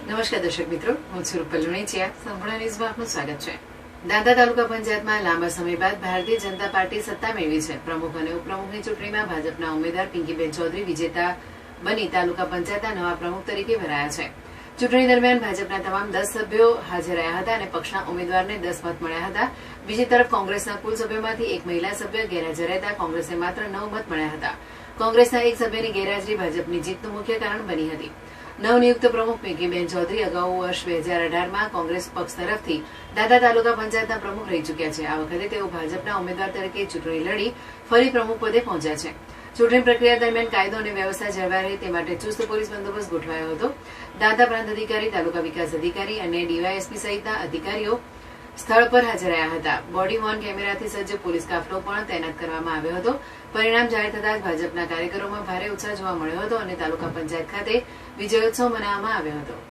નમસ્કાર દર્શક મિત્રો, હું છું રૂપલ લુણીચિયા. સંપૂર્ણ ન્યૂઝમાં આપનું સ્વાગત છે. દાંતા તાલુકા પંચાયતમાં લાંબા સમય બાદ ભારતીય જનતા પાર્ટી સત્તા મેળવી છે. પ્રમુખ અને ઉપપ્રમુખની ચૂંટણીમાં ભાજપના ઉમેદવાર પિંકીબેન ચૌધરી વિજેતા બની તાલુકા પંચાયતના નવા પ્રમુખ તરીકે ભરાયા છે. ચૂંટણી દરમિયાન ભાજપના તમામ 10 સભ્યો હાજર રહ્યા હતા અને પક્ષના ઉમેદવારને 10 મત મળ્યા હતા. બીજી તરફ કોંગ્રેસના કુલ સભ્યોમાંથી એક મહિલા સભ્ય ગેરહાજર રહેતા કોંગ્રેસને માત્ર 9 મત મળ્યા હતા. કોંગ્રેસના એક સભ્યની ગેરહાજરી ભાજપની જીતનું મુખ્ય કારણ બની હતી. નવનિયુક્ત પ્રમુખ પિંકીબેન ચૌધરી અગાઉ વર્ષ 2018માં કોંગ્રેસ પક્ષ તરફથી દાંતા તાલુકા પંચાયતના પ્રમુખ રહી ચૂક્યા છે. આ વખતે તેઓ ભાજપના ઉમેદવાર તરીકે ચૂંટણી લડી ફરી પ્રમુખ પદે પહોંચ્યા છે. ચૂંટણી પ્રક્રિયા દરમિયાન કાયદો અને વ્યવસ્થા જળવાઈ રહે તે માટે ચુસ્ત પોલીસ બંદોબસ્ત ગોઠવાયો હતો. દાંતા પ્રાંત અધિકારી, તાલુકા વિકાસ અધિકારી અને ડીવાયએસપી સહિતના અધિકારીઓ સ્થળ પર હાજર રહ્યા હતા. બોડી વોર્ન કેમેરાથી સજ્જ પોલીસ કાફલો પણ તૈનાત કરવામાં આવ્યો હતો. પરિણામ જાહેર થતાં જ ભાજપના કાર્યકરોમાં ભારે ઉત્સાહ જોવા મળ્યો હતો અને તાલુકા પંચાયત ખાતે વિજયોત્સવ મનાવવામાં આવ્યો હતો.